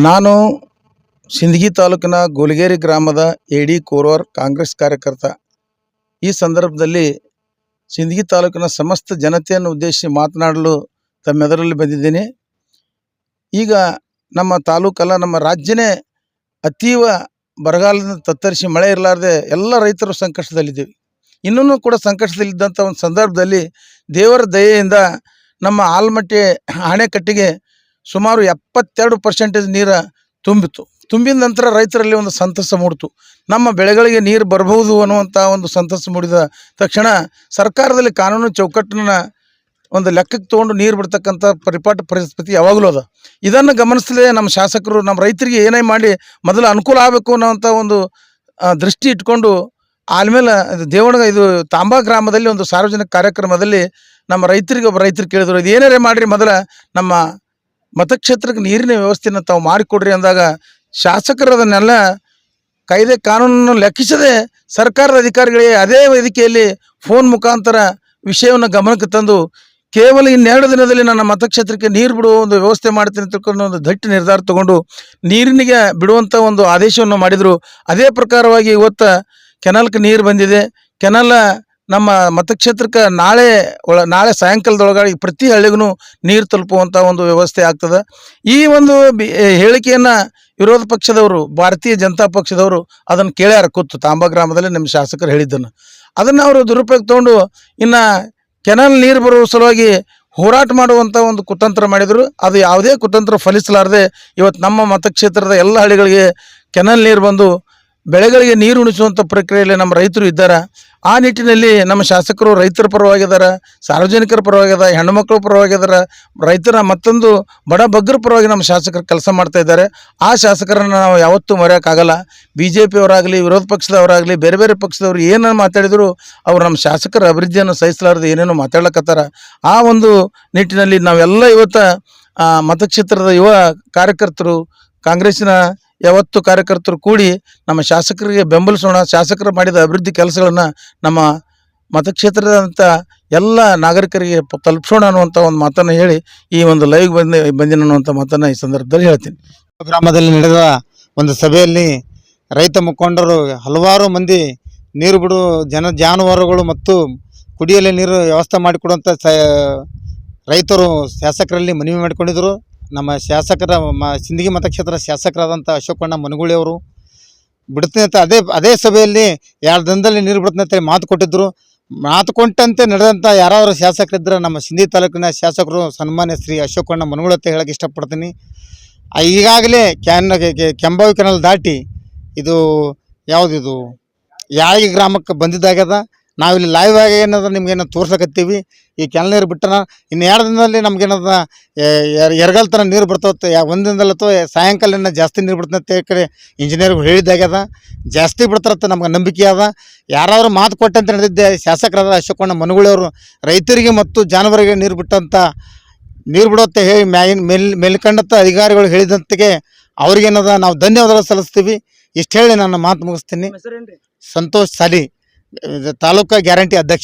ನಾನು ಸಿಂದಗಿ ತಾಲೂಕಿನ ಗೋಲಗೇರಿ ಗ್ರಾಮದ ಎಡಿ ಕೋರವಾರ್ ಕಾಂಗ್ರೆಸ್ ಕಾರ್ಯಕರ್ತ. ಈ ಸಂದರ್ಭದಲ್ಲಿ ಸಿಂದಗಿ ತಾಲೂಕಿನ ಸಮಸ್ತ ಜನತೆಯನ್ನು ಉದ್ದೇಶಿಸಿ ಮಾತನಾಡಲು ತಮ್ಮೆದುರಲ್ಲಿ ಬಂದಿದ್ದೇನೆ. ಈಗ ನಮ್ಮ ತಾಲೂಕಲ್ಲ, ನಮ್ಮ ರಾಜ್ಯನೇ ಅತೀವ ಬರಗಾಲದಿಂದ ತತ್ತರಿಸಿ ಮಳೆ ಇರಲಾರದೆ ಎಲ್ಲ ರೈತರು ಸಂಕಷ್ಟದಲ್ಲಿದ್ದೀವಿ. ಇನ್ನೂ ಕೂಡ ಸಂಕಷ್ಟದಲ್ಲಿದ್ದಂಥ ಒಂದು ಸಂದರ್ಭದಲ್ಲಿ ದೇವರ ದಯೆಯಿಂದ ನಮ್ಮ ಆಲಮಟ್ಟಿ ಅಣೆಕಟ್ಟಿಗೆ ಸುಮಾರು 72% ನೀರು ತುಂಬಿದ ನಂತರ ರೈತರಲ್ಲಿ ಒಂದು ಸಂತಸ ಮೂಡಿತು. ನಮ್ಮ ಬೆಳೆಗಳಿಗೆ ನೀರು ಬರಬಹುದು ಅನ್ನುವಂಥ ಒಂದು ಸಂತಸ ಮೂಡಿದ ತಕ್ಷಣ ಸರ್ಕಾರದಲ್ಲಿ ಕಾನೂನು ಚೌಕಟ್ಟನ್ನು ಒಂದು ಲೆಕ್ಕಕ್ಕೆ ತೊಗೊಂಡು ನೀರು ಬಿಡ್ತಕ್ಕಂಥ ಪರಿಸ್ಥಿತಿ ಯಾವಾಗಲೂ ಅದ. ಇದನ್ನು ಗಮನಿಸಲೇ ನಮ್ಮ ಶಾಸಕರು ನಮ್ಮ ರೈತರಿಗೆ ಏನೇ ಮಾಡಿ ಮೊದಲು ಅನುಕೂಲ ಆಗಬೇಕು ಅನ್ನೋವಂಥ ಒಂದು ದೃಷ್ಟಿ ಇಟ್ಕೊಂಡು ಆಮೇಲೆ ಇದು ತಾಂಬಾ ಗ್ರಾಮದಲ್ಲಿ ಒಂದು ಸಾರ್ವಜನಿಕ ಕಾರ್ಯಕ್ರಮದಲ್ಲಿ ನಮ್ಮ ರೈತರು ಕೇಳಿದ್ರು, ಇದು ಏನಾರೇ ಮಾಡಿರಿ ಮೊದಲ ನಮ್ಮ ಮತಕ್ಷೇತ್ರಕ್ಕೆ ನೀರಿನ ವ್ಯವಸ್ಥೆಯನ್ನು ತಾವು ಮಾಡಿಕೊಡ್ರಿ ಅಂದಾಗ ಶಾಸಕರು ಅದನ್ನೆಲ್ಲ ಕಾಯ್ದೆ ಕಾನೂನನ್ನು ಲೆಕ್ಕಿಸದೆ ಸರ್ಕಾರದ ಅಧಿಕಾರಿಗಳಿಗೆ ಅದೇ ವೇದಿಕೆಯಲ್ಲಿ ಫೋನ್ ಮುಖಾಂತರ ವಿಷಯವನ್ನು ಗಮನಕ್ಕೆ ತಂದು ಕೇವಲ 2 ದಿನದಲ್ಲಿ ನನ್ನ ಮತಕ್ಷೇತ್ರಕ್ಕೆ ನೀರು ಬಿಡುವ ಒಂದು ವ್ಯವಸ್ಥೆ ಮಾಡ್ತೀನಿ ಅಂತ ತಿಳ್ಕೊಂಡು ಒಂದು ಗಟ್ಟಿ ನಿರ್ಧಾರ ತಗೊಂಡು ನೀರಿನಿಗೆ ಬಿಡುವಂಥ ಒಂದು ಆದೇಶವನ್ನು ಮಾಡಿದರು. ಅದೇ ಪ್ರಕಾರವಾಗಿ ಇವತ್ತು ಕೆನಾಲ್ಗೆ ನೀರು ಬಂದಿದೆ. ಕೆನಾಲ್ ನಮ್ಮ ಮತಕ್ಷೇತ್ರಕ್ಕೆ ನಾಳೆ ಸಾಯಂಕಾಲದೊಳಗಾಗಿ ಪ್ರತಿ ಹಳ್ಳಿಗೂ ನೀರು ತಲುಪುವಂಥ ಒಂದು ವ್ಯವಸ್ಥೆ ಆಗ್ತದೆ. ಈ ಒಂದು ಹೇಳಿಕೆಯನ್ನು ವಿರೋಧ ಪಕ್ಷದವರು, ಭಾರತೀಯ ಜನತಾ ಪಕ್ಷದವರು ಅದನ್ನು ಕೇಳ್ಯಾರ ಕೂತು ತಾಂಬಾ ಗ್ರಾಮದಲ್ಲಿ ನಮ್ಮ ಶಾಸಕರು ಹೇಳಿದ್ದನ್ನು. ಅದನ್ನು ಅವರು ದುರುಪಯೋಗ ತೊಗೊಂಡು ಇನ್ನು ಕೆನಾಲ್ ನೀರು ಬರುವ ಸಲುವಾಗಿ ಹೋರಾಟ ಮಾಡುವಂಥ ಒಂದು ಕುತಂತ್ರ ಮಾಡಿದರು. ಅದು ಯಾವುದೇ ಕುತಂತ್ರ ಫಲಿಸಲಾರದೆ ಇವತ್ತು ನಮ್ಮ ಮತಕ್ಷೇತ್ರದ ಎಲ್ಲ ಹಳ್ಳಿಗಳಿಗೆ ಕೆನಾಲ್ ನೀರು ಬಂದು ಬೆಳೆಗಳಿಗೆ ನೀರು ಉಣಿಸುವಂಥ ಪ್ರಕ್ರಿಯೆಯಲ್ಲಿ ನಮ್ಮ ರೈತರು ಇದ್ದಾರೆ. ಆ ನಿಟ್ಟಿನಲ್ಲಿ ನಮ್ಮ ಶಾಸಕರು ರೈತರ ಪರವಾಗಿದ್ದಾರೆ, ಸಾರ್ವಜನಿಕರ ಪರವಾಗಿದ್ದಾರೆ, ಹೆಣ್ಣುಮಕ್ಕಳ ಪರವಾಗಿದ್ದಾರೆ, ರೈತರ ಮತ್ತೊಂದು ಬಡ ಬಗ್ಗರ ಪರವಾಗಿ ನಮ್ಮ ಶಾಸಕರು ಕೆಲಸ ಮಾಡ್ತಾ ಇದ್ದಾರೆ. ಆ ಶಾಸಕರನ್ನು ನಾವು ಯಾವತ್ತೂ ಮರೆಯೋಕ್ಕಾಗಲ್ಲ. BJP ಅವರಾಗಲಿ, ವಿರೋಧ ಪಕ್ಷದವರಾಗಲಿ, ಬೇರೆ ಬೇರೆ ಪಕ್ಷದವರು ಏನೇನು ಮಾತಾಡಿದ್ರು ಅವರು ನಮ್ಮ ಶಾಸಕರ ಅಭಿವೃದ್ಧಿಯನ್ನು ಸಹಿಸಲಾರದೆ ಏನೇನೋ ಮಾತಾಡ್ಲಕತ್ತಾರ. ಆ ಒಂದು ನಿಟ್ಟಿನಲ್ಲಿ ನಾವೆಲ್ಲ ಇವತ್ತು ಮತಕ್ಷೇತ್ರದ ಯುವ ಕಾರ್ಯಕರ್ತರು, ಕಾಂಗ್ರೆಸ್ಸಿನ ಯಾವತ್ತು ಕಾರ್ಯಕರ್ತರು ಕೂಡಿ ನಮ್ಮ ಶಾಸಕರಿಗೆ ಬೆಂಬಲಿಸೋಣ. ಶಾಸಕರು ಮಾಡಿದ ಅಭಿವೃದ್ಧಿ ಕೆಲಸಗಳನ್ನು ನಮ್ಮ ಮತಕ್ಷೇತ್ರದಂಥ ಎಲ್ಲ ನಾಗರಿಕರಿಗೆ ತಲುಪಿಸೋಣ ಅನ್ನುವಂಥ ಒಂದು ಮಾತನ್ನು ಹೇಳಿ ಈ ಒಂದು ಲೈವ್ ಬಂದಿನ ಅನ್ನುವಂಥ ಮಾತನ್ನು ಈ ಸಂದರ್ಭದಲ್ಲಿ ಹೇಳ್ತೀನಿ. ಗ್ರಾಮದಲ್ಲಿ ನಡೆದ ಒಂದು ಸಭೆಯಲ್ಲಿ ರೈತ ಮುಖಂಡರು ಹಲವಾರು ಮಂದಿ ನೀರು ಬಿಡು ಜಾನುವಾರುಗಳು ಮತ್ತು ಕುಡಿಯಲು ನೀರು ವ್ಯವಸ್ಥೆ ಮಾಡಿಕೊಡುವಂಥ ರೈತರು ಶಾಸಕರಲ್ಲಿ ಮನವಿ ಮಾಡಿಕೊಂಡಿದ್ದರು. ನಮ್ಮ ಶಾಸಕರ ಸಿಂದಗಿ ಮತಕ್ಷೇತ್ರ ಶಾಸಕರಾದಂಥ ಅಶೋಕಣ್ಣ ಮನಗೂಳಿ ಅವರು ಬಿಡ್ತೀನಿ ಅಂತ ಅದೇ ಸಭೆಯಲ್ಲಿ 2 ದಿನದಲ್ಲಿ ನೀರು ಬಿಡ್ತೀನಿ ಅಂತೇಳಿ ಮಾತು ಕೊಟ್ಟಿದ್ದರು. ಮಾತು ಕೊಟ್ಟಂತೆ ನಡೆದಂಥ ಯಾರಾದರೂ ಶಾಸಕರಿದ್ದರೆ ನಮ್ಮ ಸಿಂದಗಿ ತಾಲೂಕಿನ ಶಾಸಕರು ಸನ್ಮಾನ್ಯ ಶ್ರೀ ಅಶೋಕಣ್ಣ ಮನಗೂಳಿ ಅಂತ ಹೇಳಕ್ಕೆ ಇಷ್ಟಪಡ್ತೀನಿ. ಈಗಾಗಲೇ ಕೆಂಬಾವಿ ಕೆನಾಲ್ ದಾಟಿ ಇದು ಯಾವುದಿದು ಯಾಳಗಿ ಗ್ರಾಮಕ್ಕೆ ಬಂದಿದ್ದಾಗ್ಯದ. ನಾವಿಲ್ಲಿ ಲೈವ್ ಆಗಿ ಏನದ ನಿಮ್ಗೇನೋ ತೋರ್ಸಕತ್ತೀವಿ. ಈ ಕೆನಾಲ್ ನೀರು ಬಿಟ್ಟನ ಇನ್ನು 2 ದಿನದಲ್ಲಿ ನಮ್ಗೇನದ ಎರಗಲ್ ಥರ ನೀರು ಬರ್ತವೆ. ಒಂದು ದಿನದಲ್ಲಿ ಅಥವಾ ಸಾಯಂಕಾಲ ಜಾಸ್ತಿ ನೀರು ಬಿಡ್ತಂತ ಕಡೆ ಇಂಜಿನಿಯರ್ಗಳು ಹೇಳಿದ್ದಾಗ್ಯದ. ಜಾಸ್ತಿ ಬಿಡ್ತಾರತ್ತ ನಮ್ಗೆ ನಂಬಿಕೆ ಅದ. ಯಾರಾದರೂ ಮಾತು ಕೊಟ್ಟಂತೆ ನಡೆದಿದ್ದೆ ಶಾಸಕರಾದ ಅಶೋಕಣ್ಣ ಮನಗೂಳಿ ಅವರು ರೈತರಿಗೆ ಮತ್ತು ಜಾನುವಾರಿಗೆ ನೀರು ಬಿಡುತ್ತೆ ಹೇಳಿ ಮೇಲ್ಕಂಡತ್ತ ಅಧಿಕಾರಿಗಳು ಹೇಳಿದಂತೆಗೆ ಅವ್ರಿಗೇನದ ನಾವು ಧನ್ಯವಾದ ಸಲ್ಲಿಸ್ತೀವಿ. ಇಷ್ಟು ಹೇಳಿ ನನ್ನ ಮಾತು ಮುಗಿಸ್ತೀನಿ. ಸಂತೋಷ್ ಸಾಲಿ, ತಾಲೂಕಾ ಗ್ಯಾರಂಟಿ ಅಧ್ಯಕ್ಷ.